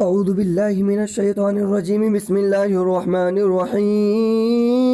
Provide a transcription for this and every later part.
أعوذ بالله من الشيطان الرجيم بسم الله الرحمن الرحيم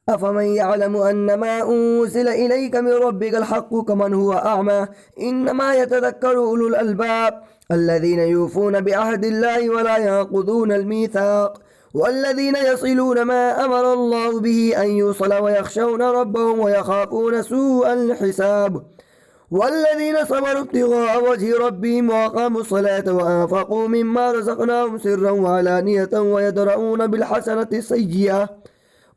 أفمن يعلم أن ما أنزل إليك من ربك الحق كمن هو أعمى إنما يتذكر أولو الألباب الذين يوفون بعهد الله ولا ينقضون الميثاق والذين يصلون ما أمر الله به أن يوصل ويخشون ربهم ويخافون سوء الحساب والذين صبروا ابتغاء وجه ربهم وأقاموا الصلاة وأنفقوا مما رزقناهم سرا وعلانية ويدرؤون بالحسنة السيئة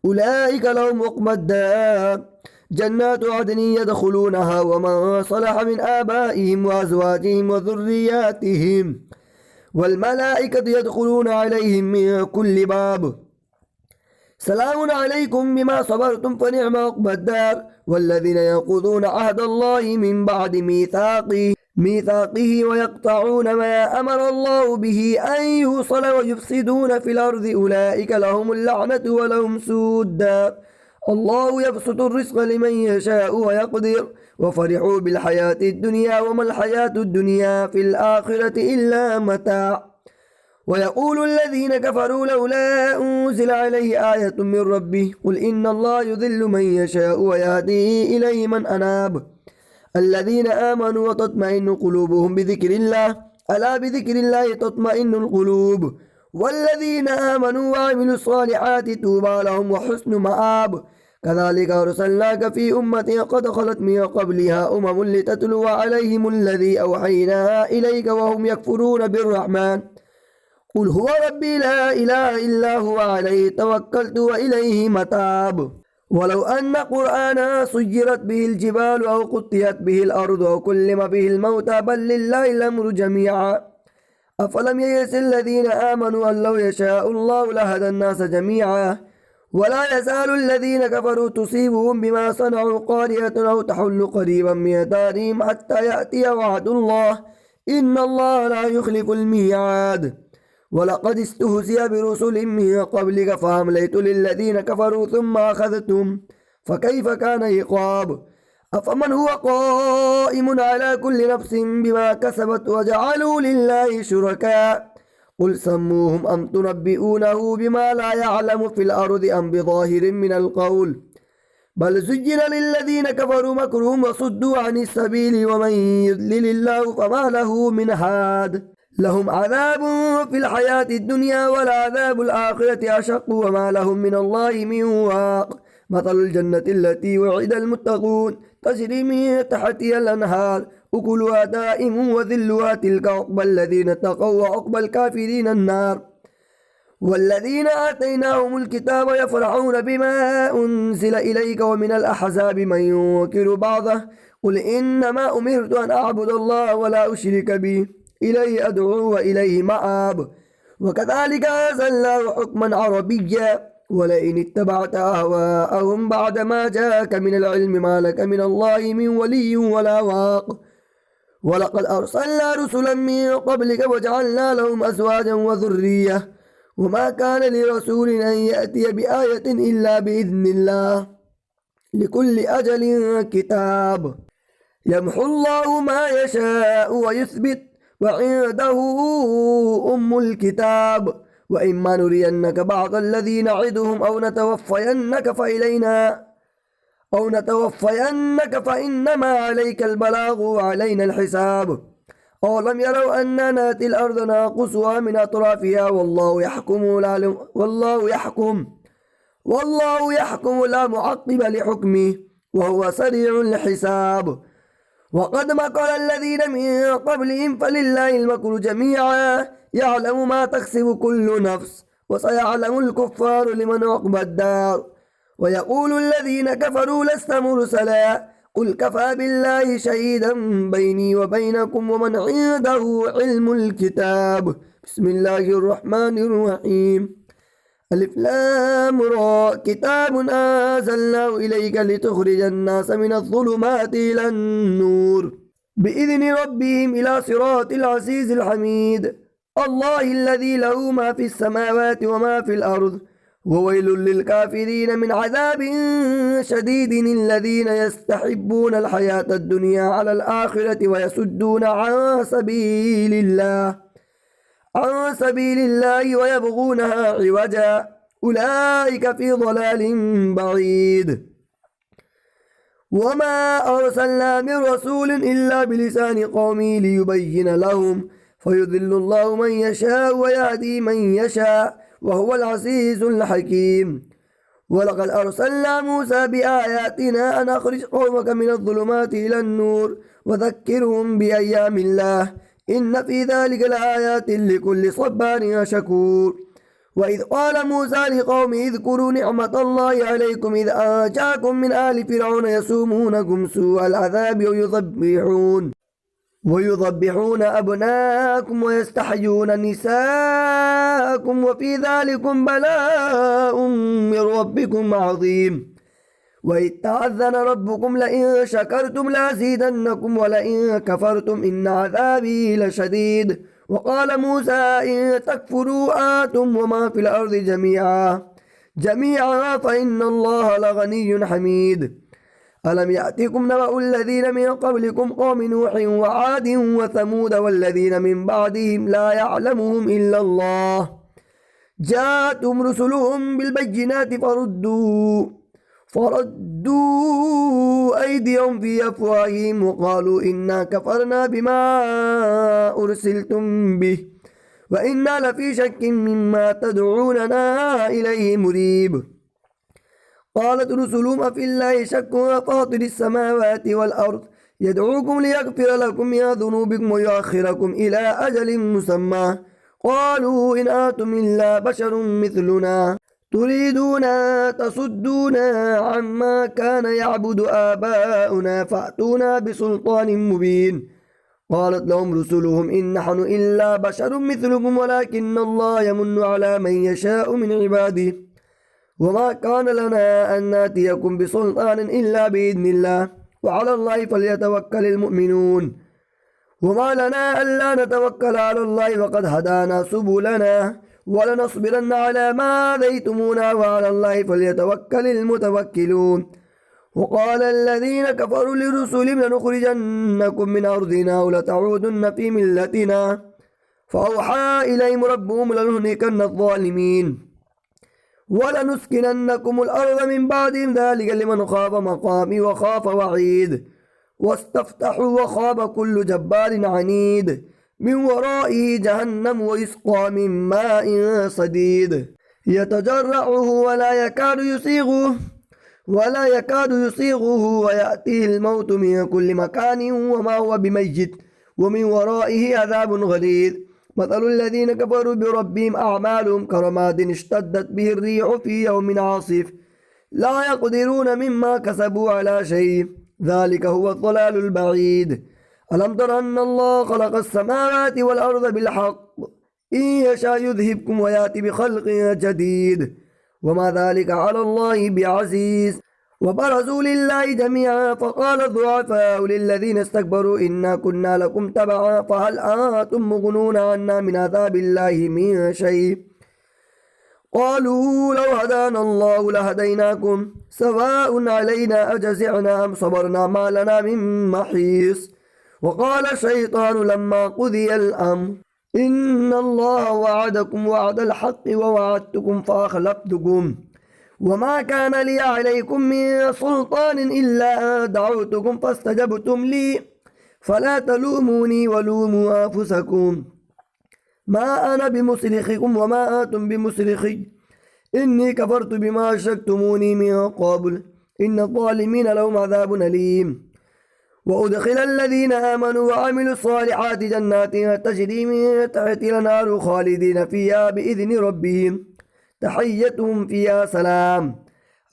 أولئك لهم عقبى الدار جنات عدن يدخلونها ومن صلح من آبائهم وأزواجهم وذرياتهم والملائكة يدخلون عليهم من كل باب سلام عليكم بما صبرتم فنعم عقبى الدار والذين ينقضون عهد الله من بعد ميثاقه ويقطعون ما أمر الله به أن يوصل ويفسدون في الأرض أولئك لهم اللعنة ولهم سوء الدار الله يبسط الرزق لمن يشاء ويقدر وفرحوا بالحياة الدنيا وما الحياة الدنيا في الآخرة إلا متاع ويقول الذين كفروا لولا أنزل عليه آية من ربه قل إن الله يذل من يشاء ويهدي إليه من أناب الذين آمنوا وتطمئن قلوبهم بذكر الله ألا بذكر الله تطمئن القلوب والذين آمنوا وعملوا الصالحات طوبى لهم وحسن مآب كذلك أرسلناك في أمة قد خلت من قبلها لتتلو عليهم الذي أوحينا إليك وهم يكفرون بالرحمن قل هو ربي لا إله إلا هو عليه توكلت وإليه متاب ولو أن قرآنا سجرت به الجبال أو قطيت به الأرض أو كلم به الموتى بل لله الأمر جميعا أفلم ييأس الذين آمنوا أن لو يشاء الله لهدى الناس جميعا ولا يزال الذين كفروا تصيبهم بما صنعوا قارئة أو تحل قريبا من دارهم حتى يأتي وعد الله إن الله لا يخلف الميعاد ولقد استهزئ برسل من قبلك فأمليت للذين كفروا ثم أخذتهم فكيف كان عقاب أفمن هو قائم على كل نفس بما كسبت وجعلوا لله شركاء قل سموهم أم تنبئونه بما لا يعلم في الأرض أم بظاهر من القول بل زين للذين كفروا مكرهم وصدوا عن السبيل ومن يضلل الله فما له من هاد لهم عذاب في الحياة الدنيا والعذاب الآخرة أشق وما لهم من الله من واق مثل الجنة التي وعد المتقون تجري من تحتها الأنهار أكلها دائم وذلها تلك عقبى الذين اتقوا وعقبى الكافرين النار والذين آتيناهم الكتاب يفرحون بما أنزل إليك ومن الأحزاب من ينكر بعضه قل إنما أمرت أن أعبد الله ولا أشرك به إليه أدعو وإليه مآب وكذلك أنزلناه حكما عربيا ولئن اتبعت أهواءهم بعد ما جاءك من العلم ما لك من الله من ولي ولا واق ولقد أرسلنا رسلا من قبلك وجعلنا لهم أزواجا وذرية وما كان لرسول أن يأتي بآية إلا بإذن الله لكل أجل كتاب يمحو الله ما يشاء ويثبت وعنده أم الكتاب وإما نرينك بعض الذي نعدهم أو نتوفينك فإنما عليك البلاغ وعلينا الحساب أولم يروا أننا نأتي الأرض ننقصها من أطرافها والله يحكم لا معقب لحكمه وهو سريع الحساب وقد مكر الذين من قبلهم فلله المكر جميعا يعلم ما تكسب كل نفس وسيعلم الكفار لمن عقبى الدار ويقول الذين كفروا لست مرسلا قل كفى بالله شهيدا بيني وبينكم ومن عنده علم الكتاب بسم الله الرحمن الرحيم ألف لام را كتاب أنزلناه إليك لتخرج الناس من الظلمات إلى النور بإذن ربهم إلى صراط العزيز الحميد الله الذي له ما في السماوات وما في الأرض وويل للكافرين من عذاب شديد الذين يستحبون الحياة الدنيا على الآخرة ويصدون عن سبيل الله ويبغونها عوجا أولئك في ضلال بعيد وما أرسلنا من رسول إلا بلسان قومه ليبين لهم فيذل الله من يشاء ويهدي من يشاء وهو العزيز الحكيم ولقد أرسلنا موسى بآياتنا أن أخرج قومك من الظلمات إلى النور وذكرهم بأيام الله إن في ذلك لآيات لكل صبار شكور وإذ قال موسى لقومه اذكروا نعمة الله عليكم إذ أنجاكم من آل فرعون يسومونكم سوء العذاب ويذبحون أبناءكم ويستحيون نساءكم وفي ذلكم بلاء من ربكم عظيم وإذ تأذن ربكم لئن شكرتم لأزيدنكم ولئن كفرتم إن عذابي لشديد وقال موسى إن تكفروا آتم وما في الأرض جميعا فإن الله لغني حميد ألم يأتكم نبأ الذين من قبلكم قوم نوح وعاد وثمود والذين من بعدهم لا يعلمهم إلا الله جاءتهم رسلهم بالبينات فردوا أيديهم في أفواههم وقالوا إنا كفرنا بما أرسلتم به وإنا لفي شك مما تدعوننا إليه مريب قالت رسلهم أفي الله شك فاطر السماوات والأرض يدعوكم ليغفر لكم من ذنوبكم ويؤخركم إلى أجل مسمى قالوا إن أنتم إلا بشر مثلنا تريدون تصدونا عما كان يعبد آباؤنا فأتونا بسلطان مبين قالت لهم رسلهم إن نحن إلا بشر مثلكم ولكن الله يمن على من يشاء من عباده وما كان لنا أن نأتيكم بسلطان إلا بإذن الله وعلى الله فليتوكل المؤمنون وما لنا ألا نتوكل على الله وقد هدانا سبلنا ولنصبرن على ما آذيتمونا وعلى الله فليتوكل المتوكلون وقال الذين كفروا لرسلهم لنخرجنكم من أرضنا ولتعودن في ملتنا فأوحى إليهم ربهم لنهلكن الظالمين ولنسكننكم الأرض من بعدهم ذلك لمن خاف مقامي وخاف وعيد واستفتحوا وخاب كل جبار عنيد من ورائه جهنم ويسقى من ماء صديد يتجرعه ولا يكاد يصيغه ويأتيه الموت من كل مكان وما هو بميت ومن ورائه عذاب غليظ مثل الذين كفروا بربهم أعمالهم كرماد اشتدت به الريح في يوم عاصف لا يقدرون مما كسبوا على شيء ذلك هو الضلال البعيد ألم تر أن الله خلق السماوات والأرض بالحق إن يشاء يذهبكم ويأتي بخلق جديد وما ذلك على الله بعزيز وبرزوا لله جميعا فقال الضعفاء للذين استكبروا إنا كنا لكم تبعا فهل أنتم مغنون عنا من عذاب الله من شيء قالوا لو هدانا الله لهديناكم سواء علينا أجزعنا أم صبرنا ما لنا من محيص وقال الشيطان لما قضي الأمر إن الله وعدكم وعد الحق ووعدتكم فأخلفتكم وما كان لي عليكم من سلطان إلا دعوتكم فاستجبتم لي فلا تلوموني ولوموا أنفسكم ما أنا بمصرخكم وما أنتم بمصرخي إني كفرت بما أشركتموني من قبل إن الظالمين لهم عذاب أليم وأدخل الذين آمنوا وعملوا الصالحات جنات تجري من تحتها الأنهار خالدين فيها بإذن ربهم تحيتهم فيها سلام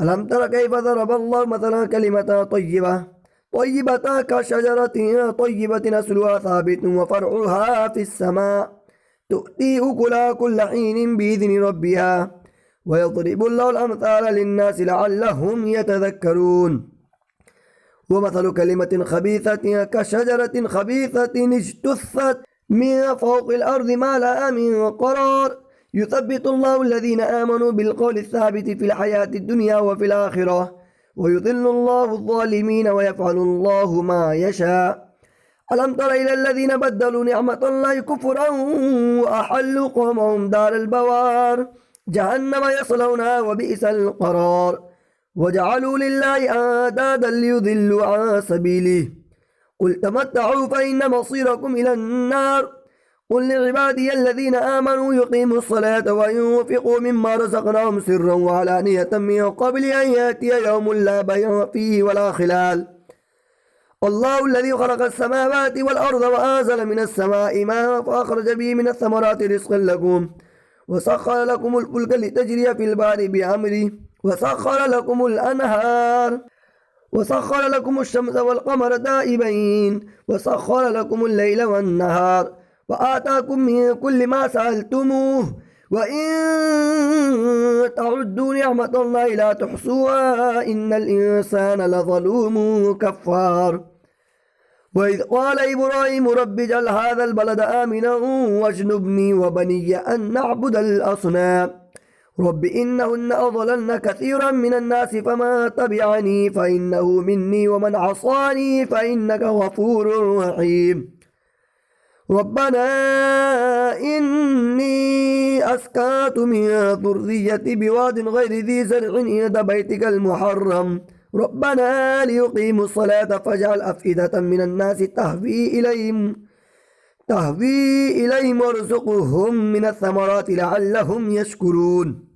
ألم تر كيف ضرب الله مثلا كلمة طيبة كشجرة طيبة أصلها ثابت وفرعها في السماء تؤتي أكلها كل حين بإذن ربها ويضرب الله الأمثال للناس لعلهم يتذكرون ومثل كلمة خبيثة كشجرة خبيثة اجتثت من فوق الأرض ما لها من قرار يثبت الله الذين آمنوا بالقول الثابت في الحياة الدنيا وفي الآخرة ويضل الله الظالمين ويفعل الله ما يشاء. ألم تر إلى الذين بدلوا نعمة الله كفرا وأحلوا قومهم دار البوار جهنم يصلونها وبئس القرار وجعلوا لله أندادا ليضلوا عن سبيله قل تمتعوا فإن مصيركم إلى النار قل لعبادي الذين آمنوا يقيموا الصلاة وينفقوا مما رزقناهم سرا وعلانية من قبل أن يأتي يوم لا بيع فيه ولا خلال. الله الذي خلق السماوات والأرض وأنزل من السماء ماء فأخرج به من الثمرات رزقا لكم وسخر لكم الفلك لتجري في البحر بأمره وسخر لكم الأنهار وسخر لكم الشمس والقمر دائبين وسخر لكم الليل والنهار وآتاكم من كل ما سألتموه وإن تعدوا نعمة الله لا تحصوها إن الإنسان لظلوم كفار. وإذ قال إبراهيم رب اجعل هذا البلد آمنا واجنبني وبني أن نعبد الأصنام رب إنهن أضللن كثيرا من الناس فما تبعني فإنه مني ومن عصاني فإنك غفور رحيم. ربنا إني أسكنت من ذريتي بواد غير ذي زرع عند بيتك المحرم ربنا ليقيموا الصلاة فاجعل أفئدة من الناس تهوي إليهم وارزقهم من الثمرات لعلهم يشكرون.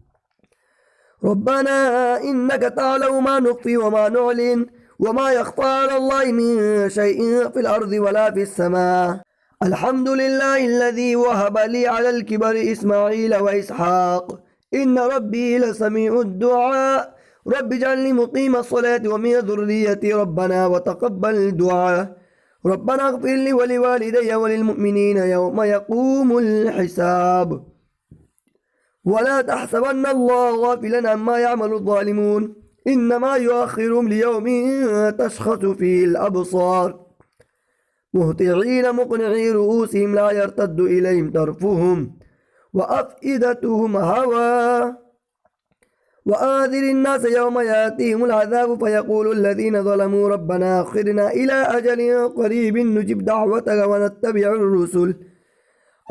ربنا إنك تعلم ما نخفي وما نعلن وما يخفى على الله من شيء في الأرض ولا في السماء. الحمد لله الذي وهب لي على الكبر إسماعيل وإسحاق إن ربي لسميع الدعاء رب اجعلني مقيم الصلاة ومن ذريتي ربنا وتقبل الدعاء ربنا اغفر لي ولوالدي وللمؤمنين يوم يقوم الحساب. ولا تحسبن الله غافلا عما يعمل الظالمون إنما يؤخرهم ليوم تشخص فيه الأبصار مهطعين مقنعي رؤوسهم لا يرتد إليهم طرفهم وأفئدتهم هوى. وآذر الناس يوم يأتيهم العذاب فيقول الذين ظلموا ربنا أخرنا إلى أجل قريب نجب دعوتك ونتبع الرسل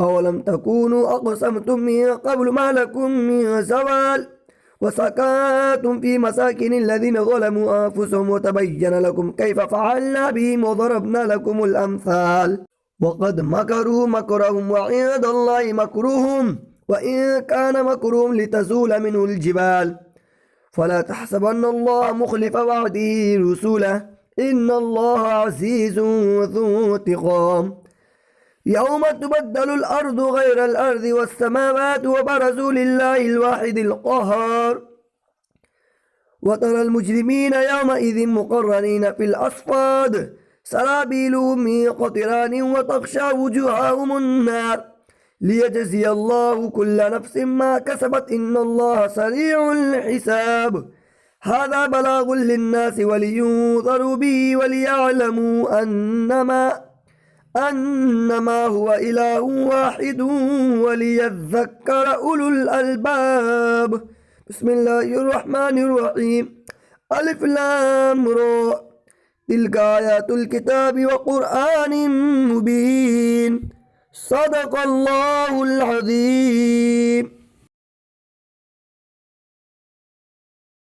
أولم تكونوا أقسمتم من قبل ما لكم من زوال وسكنتم في مساكن الذين ظلموا أنفسهم وتبين لكم كيف فعلنا بهم وضربنا لكم الأمثال وقد مكروا مكرهم وعند الله مكرهم وإن كان مكرهم لتزول منه الجبال فلا تحسبن الله مخلف وعده رسوله إن الله عزيز ذو انتقام. يوم تبدل الأرض غير الأرض والسماوات وبرزوا لله الواحد القهار وترى المجرمين يومئذ مقرنين في الأصفاد سرابيلهم من قطران وتغشى وجوههم النار ليجزي الله كل نفس ما كسبت إن الله سريع الحساب. هذا بلاغ للناس ولينذروا به وليعلموا أنما هو إله واحد وليذكر أولو الألباب. بسم الله الرحمن الرحيم ألف لام را تلك آيات الكتاب وقرآن مبين صدق الله العظيم.